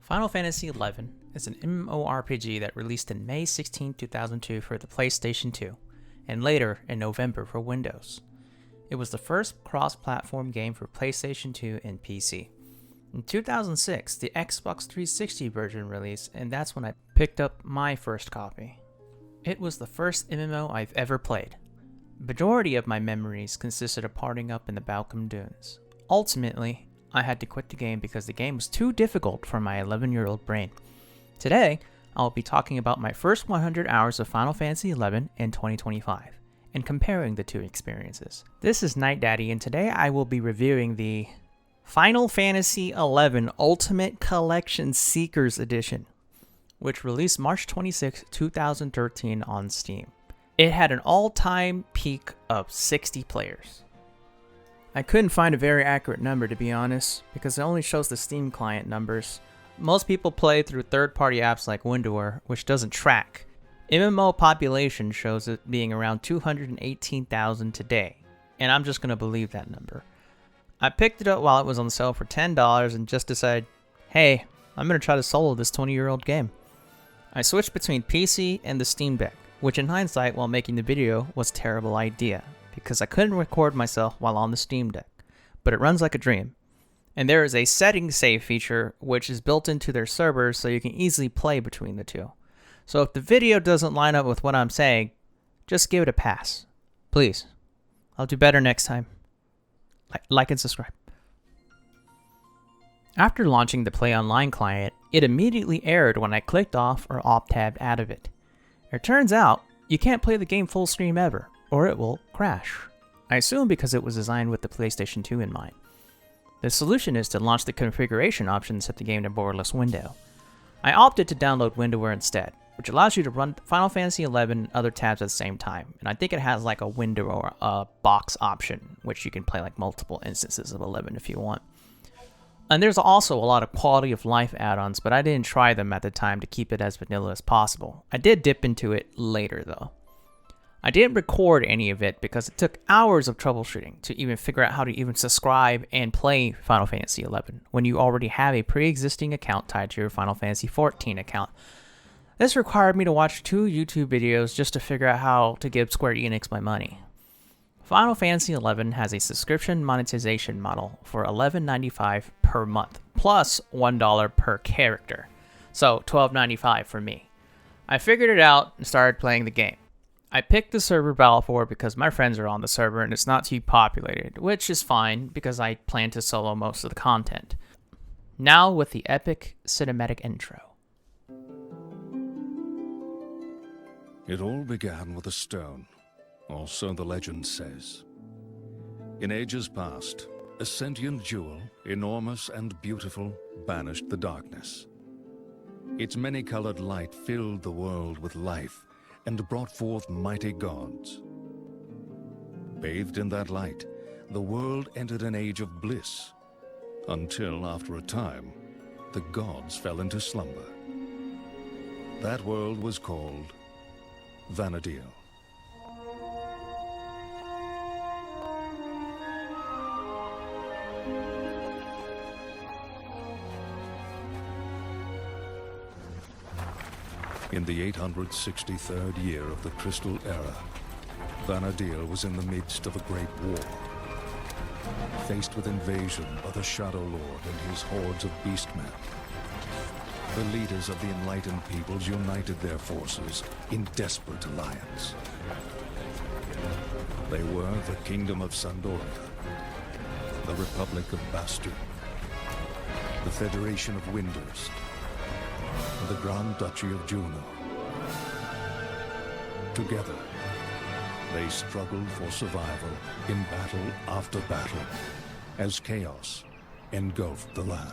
Final Fantasy XI is an MMORPG that released in May 16, 2002 for the PlayStation 2, and later in November for Windows. It was the first cross-platform game for PlayStation 2 and PC. In 2006, the Xbox 360 version released, and that's when I picked up my first copy. It was the first MMO I've ever played. The majority of my memories consisted of partying up in the Balcom Dunes. Ultimately, I had to quit the game because the game was too difficult for my 11-year-old brain. Today, I'll be talking about my first 100 hours of Final Fantasy XI in 2025, and comparing the two experiences. This is Night Daddy, and today I will be reviewing the Final Fantasy XI Ultimate Collection Seekers Edition, which released March 26, 2013 on Steam. It had an all-time peak of 60 players. I couldn't find a very accurate number, to be honest, because it only shows the Steam client numbers. Most people play through third-party apps like Windoware, which doesn't track. MMO population shows it being around 218,000 today, and I'm just going to believe that number. I picked it up while it was on sale for $10 and just decided, hey, I'm going to try to solo this 20-year-old game. I switched between PC and the Steam Deck, which in hindsight while making the video was a terrible idea, because I couldn't record myself while on the Steam Deck, but it runs like a dream. And there is a settings save feature which is built into their servers so you can easily play between the two. So if the video doesn't line up with what I'm saying, just give it a pass. Please. I'll do better next time. Like and subscribe. After launching the Play Online client, it immediately errored when I clicked off or Alt-tabbed out of it. It turns out, you can't play the game full screen ever, or it will crash. I assume because it was designed with the PlayStation 2 in mind. The solution is to launch the configuration option and set the game to borderless window. I opted to download Windoware instead, which allows you to run Final Fantasy XI and other tabs at the same time, and I think it has like a window or a box option, which you can play like multiple instances of 11 if you want. And there's also a lot of quality of life add-ons, but I didn't try them at the time to keep it as vanilla as possible. I did dip into it later though. I didn't record any of it because it took hours of troubleshooting to even figure out how to even subscribe and play Final Fantasy XI when you already have a pre-existing account tied to your Final Fantasy XIV account. This required me to watch 2 YouTube videos just to figure out how to give Square Enix my money. Final Fantasy XI has a subscription monetization model for $11.95 per month, plus $1 per character, so $12.95 for me. I figured it out and started playing the game. I picked the server Balfour because my friends are on the server and it's not too populated, which is fine because I plan to solo most of the content. Now with the epic cinematic intro. It all began with a stone, or so the legend says. In ages past, a sentient jewel, enormous and beautiful, banished the darkness. Its many-colored light filled the world with life and brought forth mighty gods. Bathed in that light, the world entered an age of bliss, until after a time, the gods fell into slumber. That world was called Vana'diel. In the 863rd year of the Crystal Era, Vana'diel was in the midst of a great war. Faced with invasion by the Shadow Lord and his hordes of beastmen, the leaders of the enlightened peoples united their forces in desperate alliance. They were the Kingdom of Sandoria, the Republic of Bastion, the Federation of Windurst, and the Grand Duchy of Juno. Together, they struggled for survival in battle after battle as chaos engulfed the land.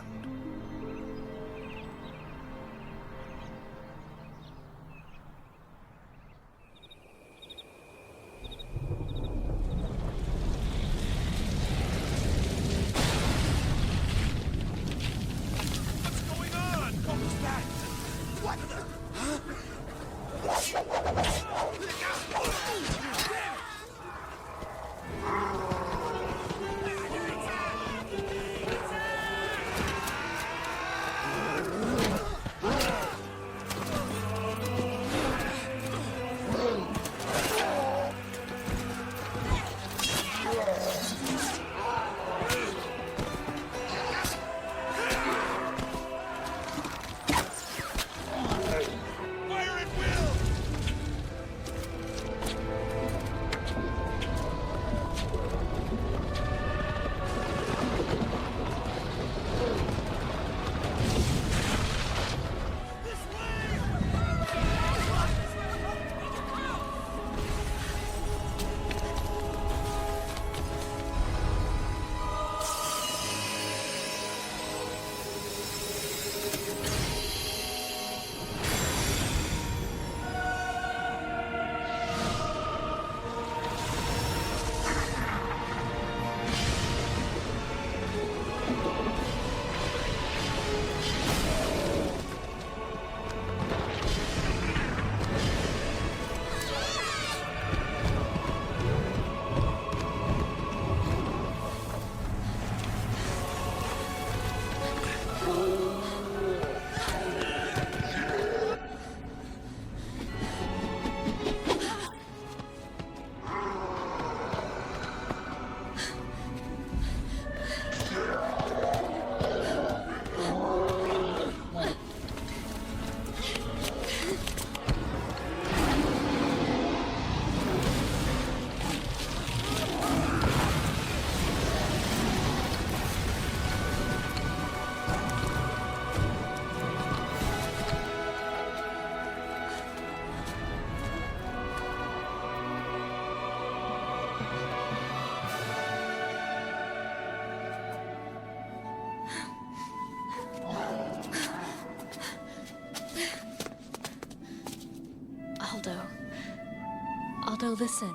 Aldo, listen.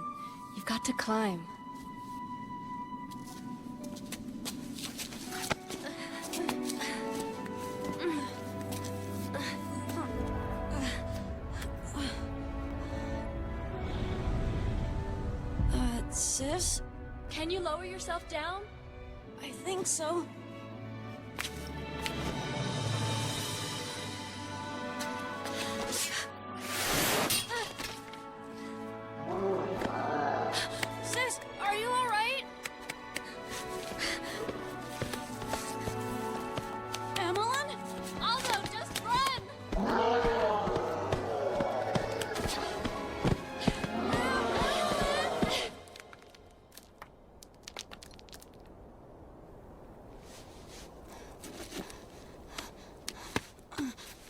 You've got to climb. Sis? Can you lower yourself down? I think so. Sis, are you alright? Emmeline? Aldo, just run!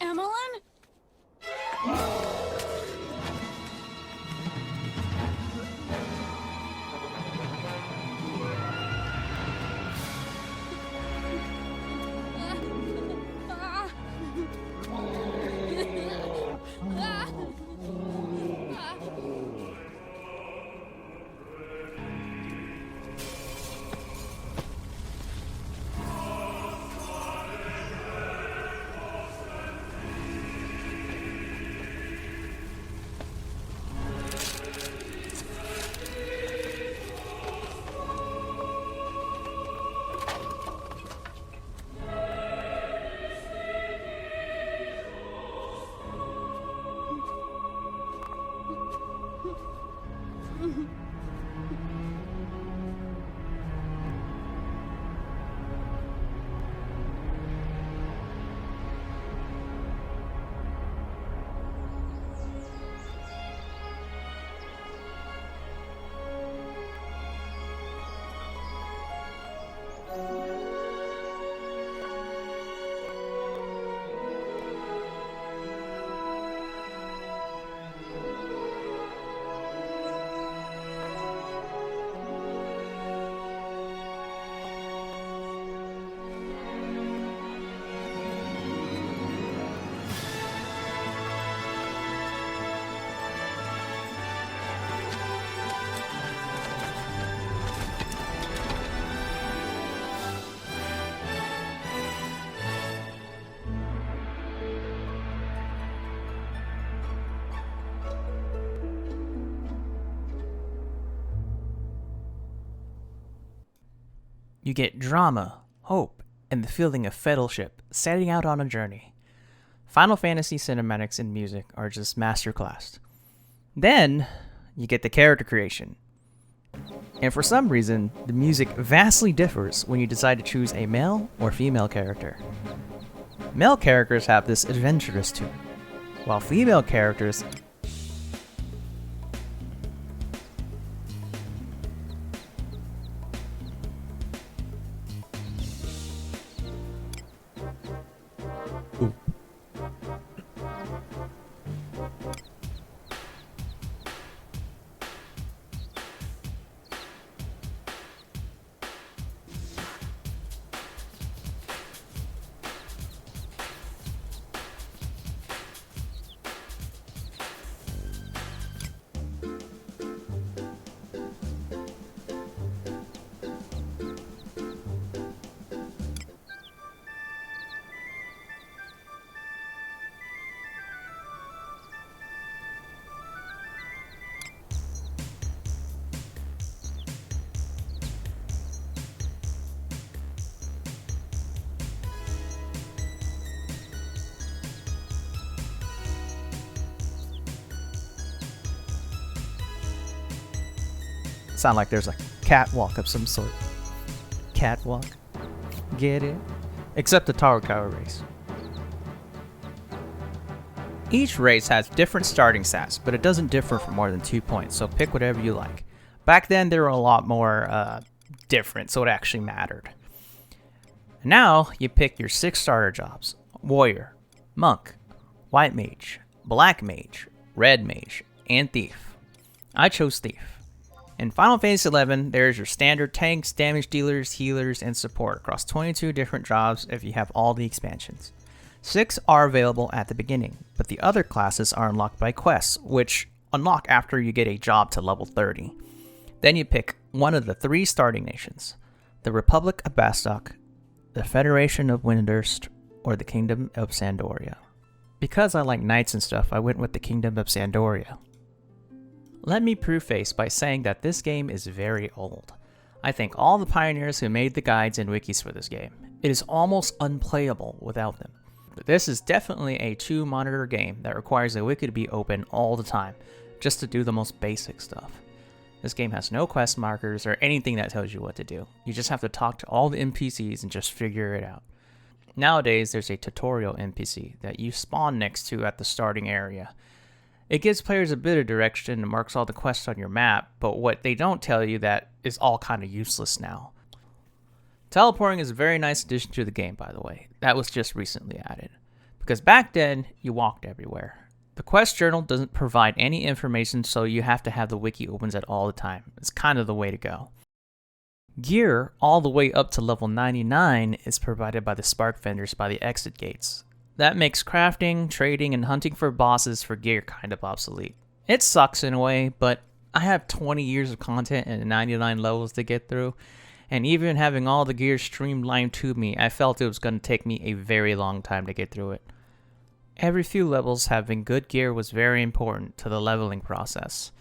Emmeline? You get drama, hope, and the feeling of fellowship setting out on a journey. Final Fantasy cinematics and music are just masterclass. Then, you get the character creation. And for some reason, the music vastly differs when you decide to choose a male or female character. Male characters have this adventurous tune, while female characters sound like there's a catwalk of some sort. Catwalk? Get it? Except the Tarakawa race. Each race has different starting stats, but it doesn't differ for more than 2 points, so pick whatever you like. Back then, they were a lot more different, so it actually mattered. Now, you pick your 6 starter jobs. Warrior, Monk, White Mage, Black Mage, Red Mage, and Thief. I chose Thief. In Final Fantasy XI, there's your standard tanks, damage dealers, healers, and support across 22 different jobs if you have all the expansions. 6 are available at the beginning, but the other classes are unlocked by quests, which unlock after you get a job to level 30. Then you pick one of the 3 starting nations: the Republic of Bastok, the Federation of Windurst, or the Kingdom of Sandoria. Because I like knights and stuff, I went with the Kingdom of Sandoria. Let me preface by saying that this game is very old. I thank all the pioneers who made the guides and wikis for this game. It is almost unplayable without them. But this is definitely a 2-monitor game that requires a wiki to be open all the time, just to do the most basic stuff. This game has no quest markers or anything that tells you what to do. You just have to talk to all the NPCs and just figure it out. Nowadays, there's a tutorial NPC that you spawn next to at the starting area. It gives players a bit of direction and marks all the quests on your map, but what they don't tell you that is all kind of useless now. Teleporting is a very nice addition to the game, by the way. That was just recently added. Because back then, you walked everywhere. The quest journal doesn't provide any information, so you have to have the wiki opens at all the time. It's kind of the way to go. Gear, all the way up to level 99, is provided by the spark vendors by the exit gates. That makes crafting, trading, and hunting for bosses for gear kind of obsolete. It sucks in a way, but I have 20 years of content and 99 levels to get through, and even having all the gear streamlined to me, I felt it was going to take me a very long time to get through it. Every few levels having good gear was very important to the leveling process.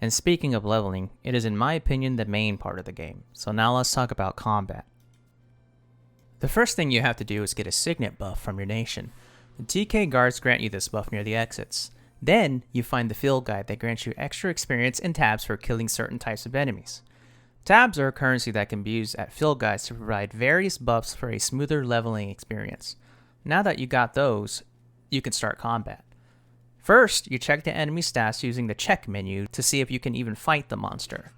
And speaking of leveling, it is in my opinion the main part of the game. So now let's talk about combat. The first thing you have to do is get a signet buff from your nation. The TK guards grant you this buff near the exits. Then you find the field guide that grants you extra experience and tabs for killing certain types of enemies. Tabs are a currency that can be used at field guides to provide various buffs for a smoother leveling experience. Now that you got those, you can start combat. First, you check the enemy stats using the check menu to see if you can even fight the monster.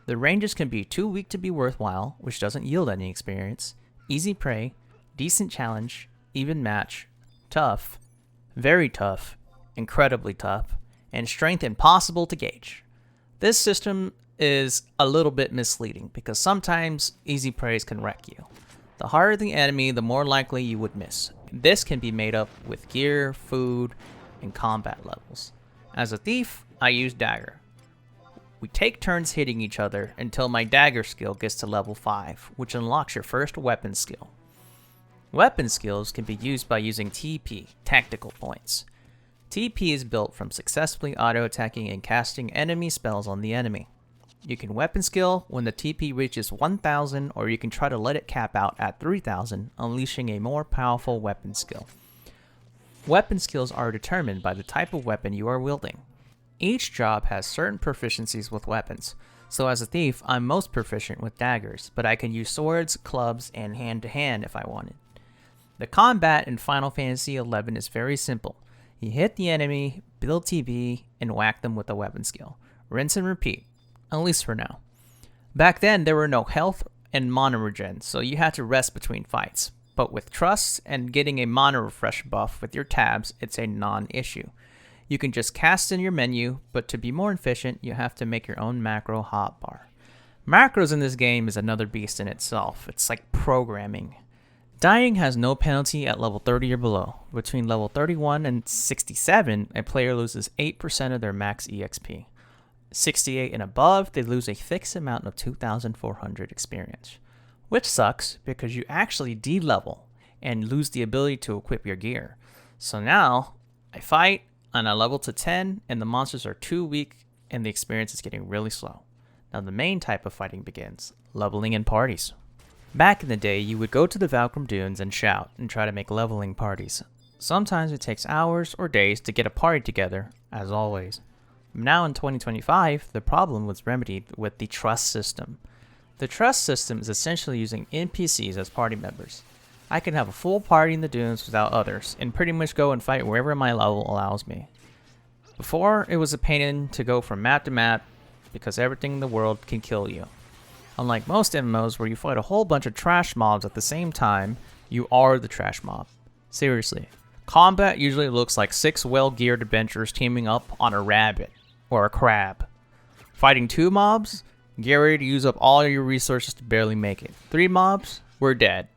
The ranges can be too weak to be worthwhile, which doesn't yield any experience, easy prey, decent challenge, even match, tough, very tough, incredibly tough, and strength impossible to gauge. This system is a little bit misleading because sometimes easy praise can wreck you. The harder the enemy, the more likely you would miss. This can be made up with gear, food, and combat levels. As a thief, I use dagger. We take turns hitting each other until my dagger skill gets to level 5, which unlocks your first weapon skill. Weapon skills can be used by using TP, tactical points. TP is built from successfully auto-attacking and casting enemy spells on the enemy. You can weapon skill when the TP reaches 1000, or you can try to let it cap out at 3000, unleashing a more powerful weapon skill. Weapon skills are determined by the type of weapon you are wielding. Each job has certain proficiencies with weapons, so as a thief, I'm most proficient with daggers, but I can use swords, clubs, and hand-to-hand if I wanted. The combat in Final Fantasy XI is very simple. You hit the enemy, build TP, and whack them with a weapon skill. Rinse and repeat, at least for now. Back then, there were no health and mana regen, so you had to rest between fights. But with trust and getting a mana refresh buff with your tabs, it's a non-issue. You can just cast in your menu, but to be more efficient, you have to make your own macro hotbar. Macros in this game is another beast in itself. It's like programming. Dying has no penalty at level 30 or below. Between level 31 and 67, a player loses 8% of their max EXP. 68 and above, they lose a fixed amount of 2,400 experience. Which sucks because you actually de-level and lose the ability to equip your gear. So now, I fight and I level to 10 and the monsters are too weak and the experience is getting really slow. Now the main type of fighting begins, leveling in parties. Back in the day, you would go to the Valkyrie Dunes and shout and try to make leveling parties. Sometimes it takes hours or days to get a party together, as always. Now in 2025, the problem was remedied with the trust system. The trust system is essentially using NPCs as party members. I can have a full party in the dunes without others, and pretty much go and fight wherever my level allows me. Before, it was a pain to go from map to map, because everything in the world can kill you. Unlike most MMOs where you fight a whole bunch of trash mobs at the same time, you are the trash mob. Seriously. Combat usually looks like 6 well-geared adventurers teaming up on a rabbit, or a crab. Fighting 2 mobs? Get ready to use up all your resources to barely make it. 3 mobs? We're dead.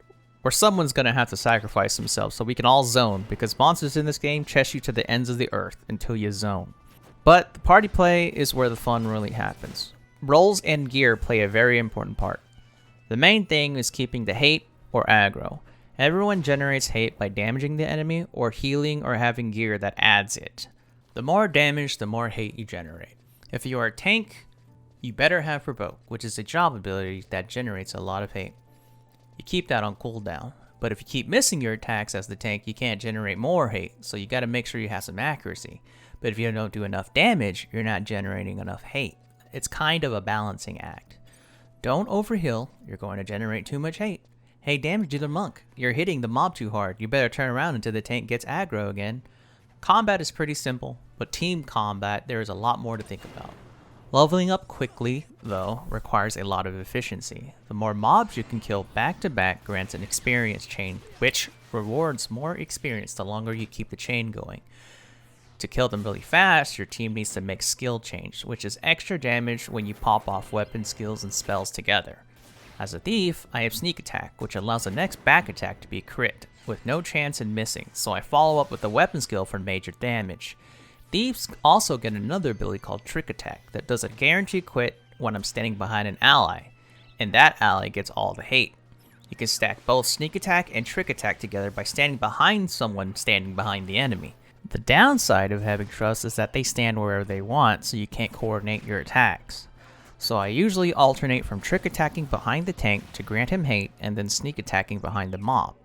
Or someone's gonna have to sacrifice themselves so we can all zone, because monsters in this game chase you to the ends of the earth until you zone. But the party play is where the fun really happens. Roles and gear play a very important part. The main thing is keeping the hate or aggro. Everyone generates hate by damaging the enemy or healing or having gear that adds it. The more damage, the more hate you generate. If you are a tank, you better have Provoke, which is a job ability that generates a lot of hate. You keep that on cooldown, but if you keep missing your attacks as the tank, you can't generate more hate, so you gotta make sure you have some accuracy. But if you don't do enough damage, you're not generating enough hate. It's kind of a balancing act. Don't overheal, you're going to generate too much hate. Hey, damage dealer monk, you're hitting the mob too hard, you better turn around until the tank gets aggro again. Combat is pretty simple, but team combat, there is a lot more to think about. Leveling up quickly, though, requires a lot of efficiency. The more mobs you can kill back to back grants an experience chain, which rewards more experience the longer you keep the chain going. To kill them really fast, your team needs to make skill change, which is extra damage when you pop off weapon skills and spells together. As a thief, I have sneak attack, which allows the next back attack to be crit, with no chance in missing, so I follow up with the weapon skill for major damage. Thieves also get another ability called Trick Attack that does a guaranteed quit when I'm standing behind an ally, and that ally gets all the hate. You can stack both Sneak Attack and Trick Attack together by standing behind someone standing behind the enemy. The downside of having Trust is that they stand wherever they want, so you can't coordinate your attacks. So I usually alternate from Trick Attacking behind the tank to grant him hate, and then Sneak Attacking behind the mob.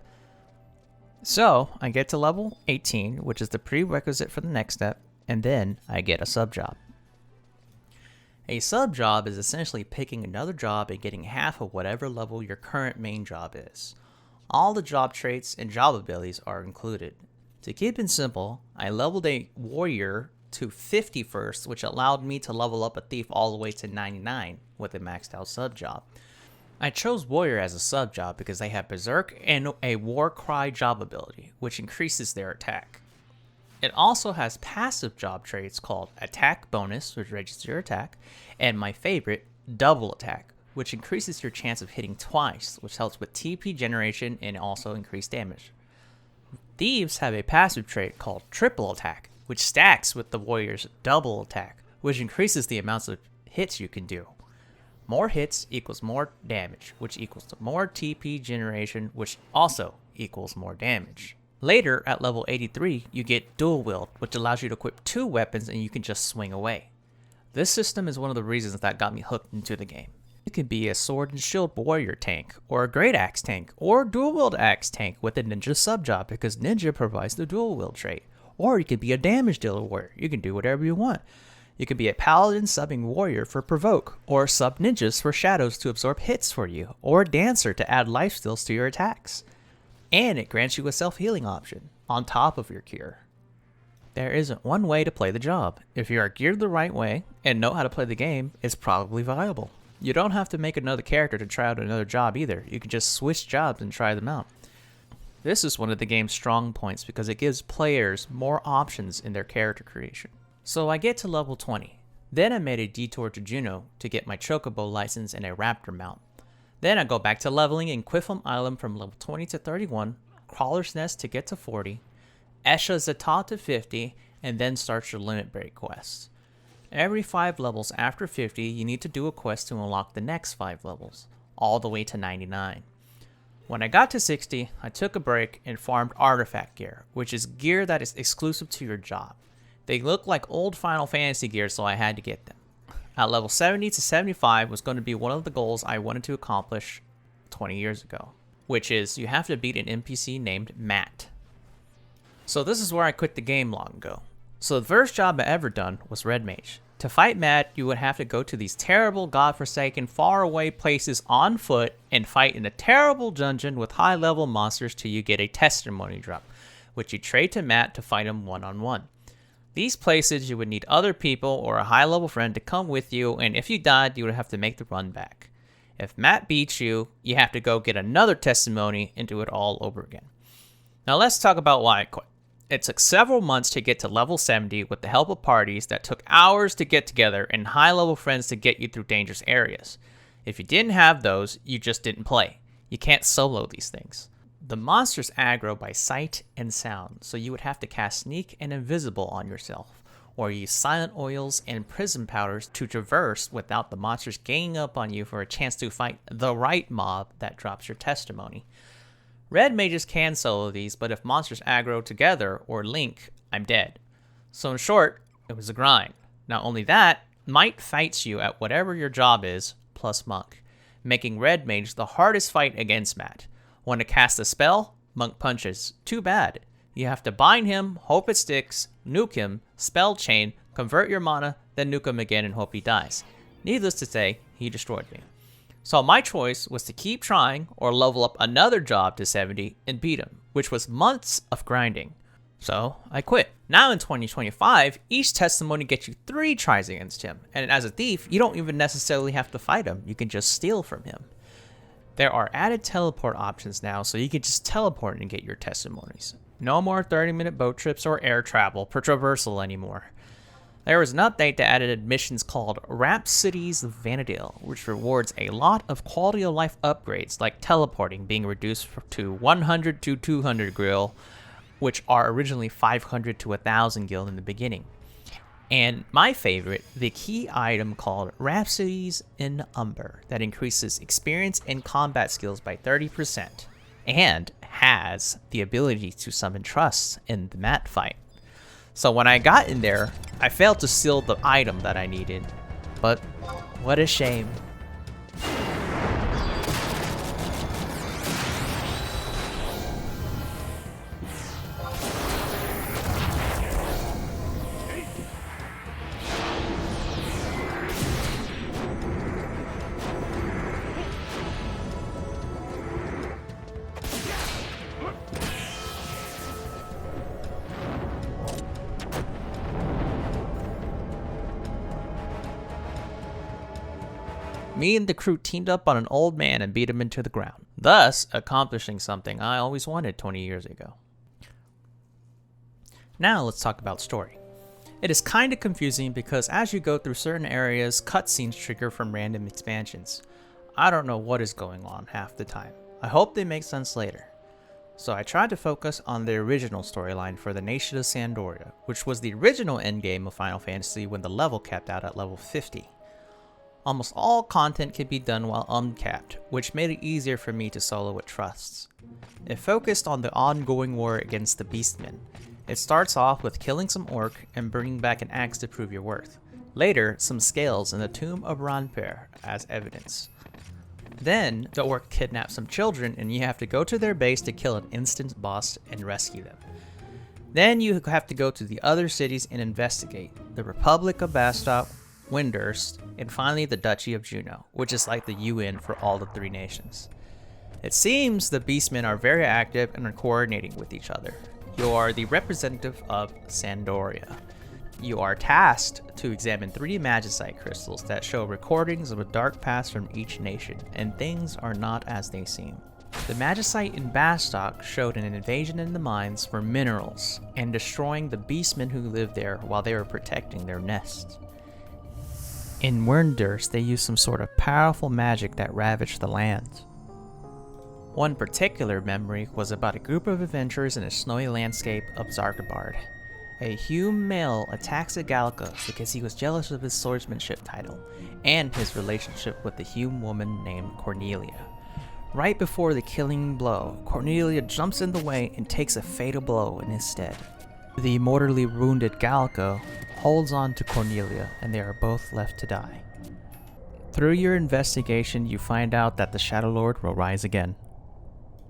So I get to level 18, which is the prerequisite for the next step, and then I get a sub job. A sub job is essentially picking another job and getting half of whatever level your current main job is. All the job traits and job abilities are included. To keep it simple, I leveled a warrior to 50 first, which allowed me to level up a thief all the way to 99 with a maxed out sub job. I chose warrior as a sub job because they have berserk and a war cry job ability, which increases their attack. It also has passive job traits called Attack Bonus, which raises your attack, and my favorite, Double Attack, which increases your chance of hitting twice, which helps with TP generation and also increased damage. Thieves have a passive trait called Triple Attack, which stacks with the warrior's Double Attack, which increases the amounts of hits you can do. More hits equals more damage, which equals to more TP generation, which also equals more damage. Later, at level 83, you get Dual Wield, which allows you to equip 2 weapons and you can just swing away. This system is one of the reasons that got me hooked into the game. It could be a sword and shield warrior tank, or a great axe tank, or dual wield axe tank with a ninja sub job because ninja provides the dual wield trait. Or you could be a damage dealer warrior. You can do whatever you want. You could be a paladin subbing warrior for provoke, or sub ninjas for shadows to absorb hits for you, or a dancer to add life steals to your attacks. And it grants you a self-healing option, on top of your cure. There isn't one way to play the job. If you are geared the right way, and know how to play the game, it's probably viable. You don't have to make another character to try out another job either. You can just switch jobs and try them out. This is one of the game's strong points because it gives players more options in their character creation. So I get to level 20. Then I made a detour to Juneau to get my Chocobo license and a Raptor mount. Then I go back to leveling in Quiffum Island from level 20 to 31, Crawler's Nest to get to 40, Esha Zata to 50, and then start your Limit Break quests. Every 5 levels after 50, you need to do a quest to unlock the next 5 levels, all the way to 99. When I got to 60, I took a break and farmed artifact gear, which is gear that is exclusive to your job. They look like old Final Fantasy gear, so I had to get them. At level 70 to 75 was going to be one of the goals I wanted to accomplish 20 years ago, which is you have to beat an NPC named Matt. So this is where I quit the game long ago. So the first job I ever done was Red Mage. To fight Matt, you would have to go to these terrible, godforsaken, faraway places on foot and fight in a terrible dungeon with high-level monsters till you get a testimony drop, which you trade to Matt to fight him one-on-one. These places you would need other people or a high-level friend to come with you, and if you died, you would have to make the run back. If Matt beats you, you have to go get another testimony and do it all over again. Now let's talk about why I quit. It took several months to get to level 70 with the help of parties that took hours to get together and high-level friends to get you through dangerous areas. If you didn't have those, you just didn't play. You can't solo these things. The monsters aggro by sight and sound, so you would have to cast Sneak and Invisible on yourself, or use silent oils and prism powders to traverse without the monsters ganging up on you for a chance to fight the right mob that drops your testimony. Red mages can solo these, but if monsters aggro together or link, I'm dead. So in short, it was a grind. Not only that, Might fights you at whatever your job is, plus Monk, making Red Mage the hardest fight against Matt. Want to cast a spell? Monk punches. Too bad. You have to bind him, hope it sticks, nuke him, spell chain, convert your mana, then nuke him again and hope he dies. Needless to say, he destroyed me. So my choice was to keep trying or level up another job to 70 and beat him, which was months of grinding. So I quit. Now in 2025, each testimony gets you 3 tries against him, and as a thief, you don't even necessarily have to fight him, you can just steal from him. There are added teleport options now, so you can just teleport and get your testimonies. No more 30-minute boat trips or air travel per traversal anymore. There was an update that added missions called Rhapsodies of Vanadil, which rewards a lot of quality of life upgrades like teleporting being reduced to 100 to 200 gil, which are originally 500 to 1000 gil in the beginning. And my favorite, the key item called Rhapsodies in Umber, that increases experience and combat skills by 30%, and has the ability to summon trusts in the mat fight. So when I got in there, I failed to steal the item that I needed, but what a shame. Me and the crew teamed up on an old man and beat him into the ground, thus accomplishing something I always wanted 20 years ago. Now let's talk about story. It is kinda confusing because as you go through certain areas, cutscenes trigger from random expansions. I don't know what is going on half the time. I hope they make sense later. So I tried to focus on the original storyline for the Nation of Sandoria, which was the original endgame of Final Fantasy when the level capped out at level 50. Almost all content could be done while uncapped, which made it easier for me to solo with trusts. It focused on the ongoing war against the Beastmen. It starts off with killing some orc and bringing back an axe to prove your worth. Later, some scales in the tomb of Ranper as evidence. Then, the orc kidnaps some children and you have to go to their base to kill an instant boss and rescue them. Then you have to go to the other cities and investigate. The Republic of Bastok, Windurst, and finally the Duchy of Juno, which is like the UN for all the 3 nations. It seems the Beastmen are very active and are coordinating with each other. You are the representative of Sandoria. You are tasked to examine 3 magicite crystals that show recordings of a dark past from each nation, and things are not as they seem. The magicite in Bastok showed an invasion in the mines for minerals and destroying the Beastmen who lived there while they were protecting their nests. In Windurst, they used some sort of powerful magic that ravaged the lands. One particular memory was about a group of adventurers in a snowy landscape of Zargabard. A Hume male attacks a Gallica because he was jealous of his swordsmanship title and his relationship with the Hume woman named Cornelia. Right before the killing blow, Cornelia jumps in the way and takes a fatal blow in his stead. The mortally wounded Gallica holds on to Cornelia and they are both left to die. Through your investigation, you find out that the Shadow Lord will rise again.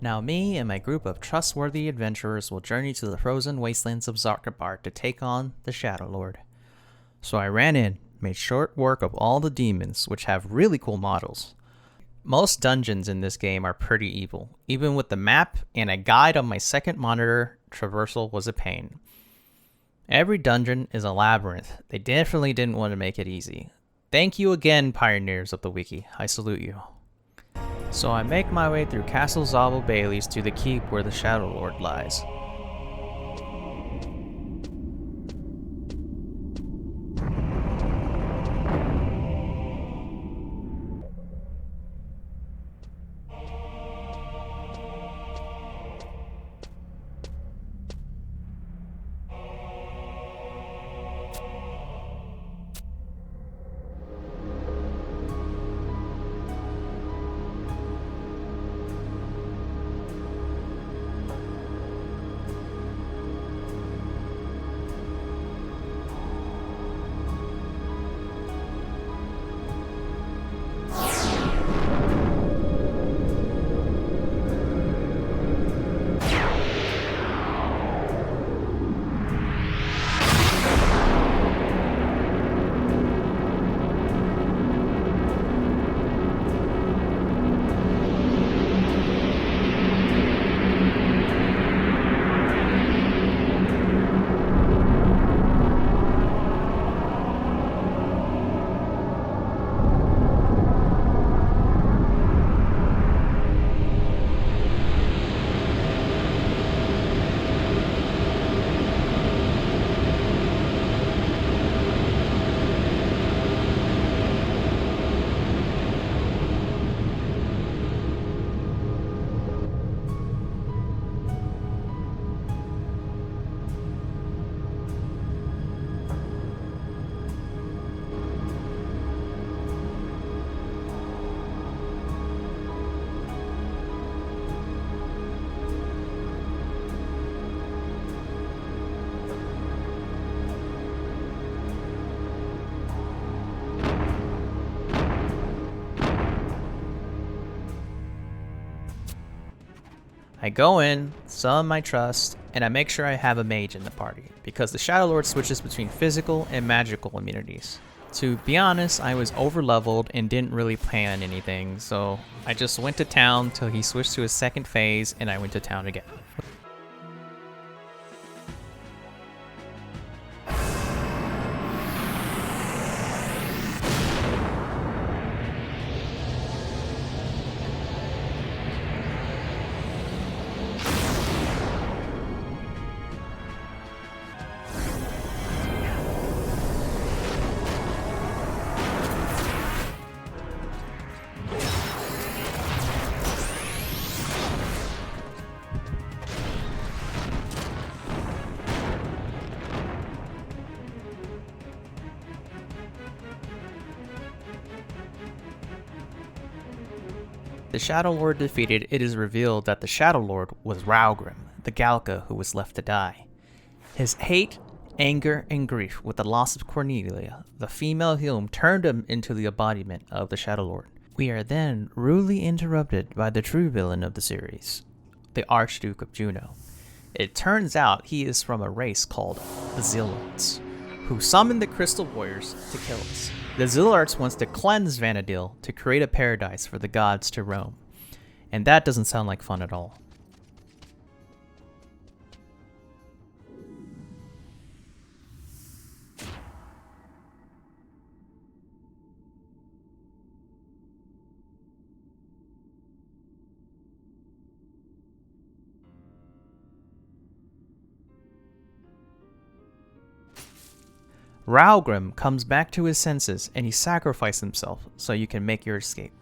Now me and my group of trustworthy adventurers will journey to the frozen wastelands of Zarkabard to take on the Shadow Lord. So I ran in, made short work of all the demons, which have really cool models. Most dungeons in this game are pretty evil. Even with the map and a guide on my second monitor, traversal was a pain. Every dungeon is a labyrinth. They definitely didn't want to make it easy. Thank you again, pioneers of the wiki. I salute you. So I make my way through Castle Zavel Bailey's to the keep where the Shadow Lord lies. I go in, summon my trust, and I make sure I have a mage in the party, because the Shadow Lord switches between physical and magical immunities. To be honest, I was overleveled and didn't really plan anything, so I just went to town till he switched to his second phase and I went to town again. The Shadow Lord defeated, it is revealed that the Shadow Lord was Raugrim, the Galka who was left to die. His hate, anger, and grief with the loss of Cornelia, the female Hume, turned him into the embodiment of the Shadow Lord. We are then rudely interrupted by the true villain of the series, the Archduke of Juno. It turns out he is from a race called the Zillarts, who summoned the Crystal Warriors to kill us. The Zillarts wants to cleanse Vanadil to create a paradise for the gods to roam. And that doesn't sound like fun at all. Raugrim comes back to his senses and he sacrifices himself so you can make your escape.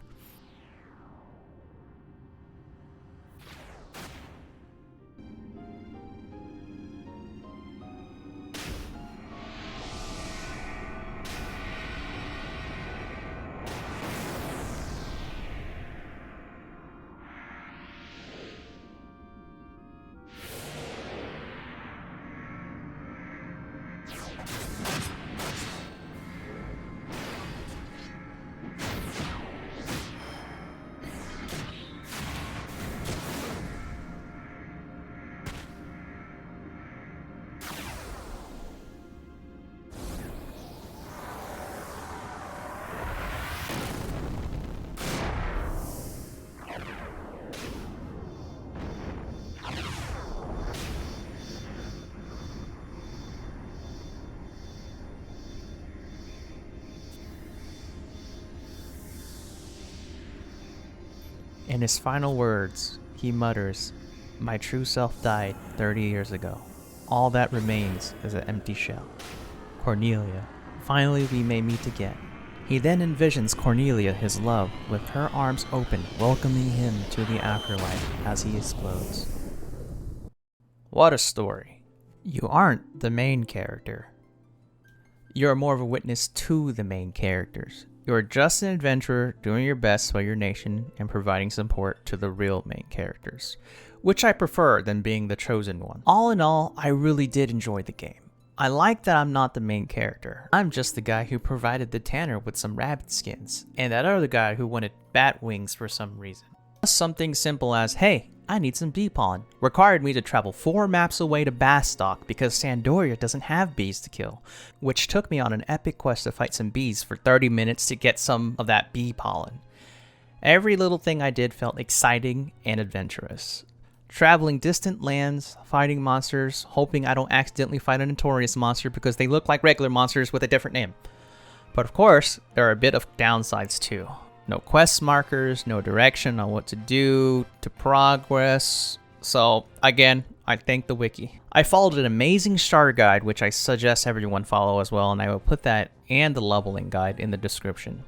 In his final words, he mutters, "My true self died 30 years ago. All that remains is an empty shell. Cornelia, finally we may meet again." He then envisions Cornelia, his love, with her arms open, welcoming him to the afterlife as he explodes. What a story. You aren't the main character. You're more of a witness to the main characters. You're just an adventurer doing your best by your nation and providing support to the real main characters, which I prefer than being the chosen one. All in all, I really did enjoy the game. I like that I'm not the main character. I'm just the guy who provided the tanner with some rabbit skins, and that other guy who wanted bat wings for some reason. Something simple as, hey, I need some bee pollen, required me to travel 4 maps away to Bastock because Sandoria doesn't have bees to kill, which took me on an epic quest to fight some bees for 30 minutes to get some of that bee pollen. Every little thing I did felt exciting and adventurous. Traveling distant lands, fighting monsters, hoping I don't accidentally fight a notorious monster because they look like regular monsters with a different name. But of course, there are a bit of downsides too. No quest markers, no direction on what to do, to progress. So again, I thank the wiki. I followed an amazing starter guide, which I suggest everyone follow as well, and I will put that and the leveling guide in the description.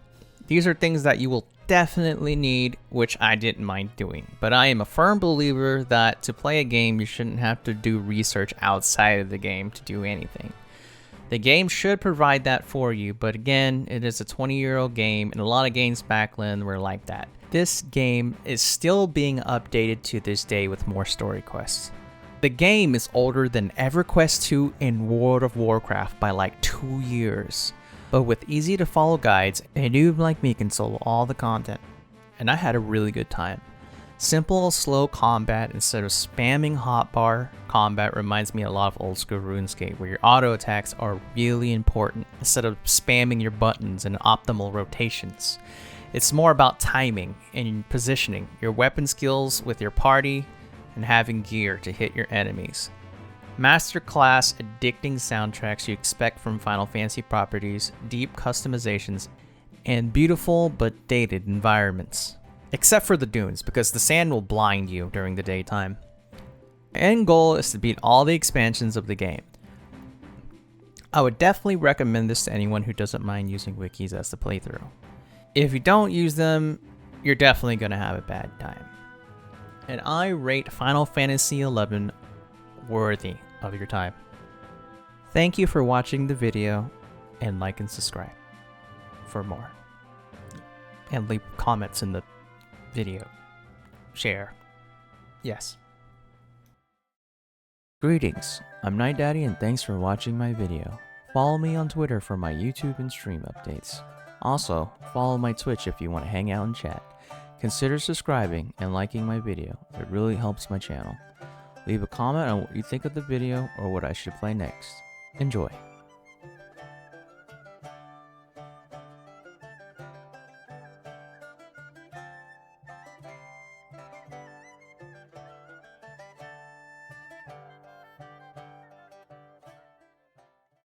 These are things that you will definitely need, which I didn't mind doing. But I am a firm believer that to play a game, you shouldn't have to do research outside of the game to do anything. The game should provide that for you, but again, it is a 20-year-old game, and a lot of games back then were like that. This game is still being updated to this day with more story quests. The game is older than EverQuest 2 and World of Warcraft by like 2 years. But with easy to follow guides, a noob like me can solo all the content. And I had a really good time. Simple, slow combat instead of spamming hotbar combat reminds me a lot of old school RuneScape, where your auto attacks are really important instead of spamming your buttons and optimal rotations. It's more about timing and positioning your weapon skills with your party and having gear to hit your enemies. Masterclass addicting soundtracks you expect from Final Fantasy properties, deep customizations, and beautiful but dated environments. Except for the dunes, because the sand will blind you during the daytime. End goal is to beat all the expansions of the game. I would definitely recommend this to anyone who doesn't mind using wikis as the playthrough. If you don't use them, you're definitely going to have a bad time. And I rate Final Fantasy XI worthy of your time. Thank you for watching the video, and like and subscribe for more. And leave comments in the video. Share. Yes. Greetings, I'm Night Daddy and thanks for watching my video. Follow me on Twitter for my YouTube and stream updates. Also, follow my Twitch if you want to hang out and chat. Consider subscribing and liking my video, it really helps my channel. Leave a comment on what you think of the video or what I should play next. Enjoy.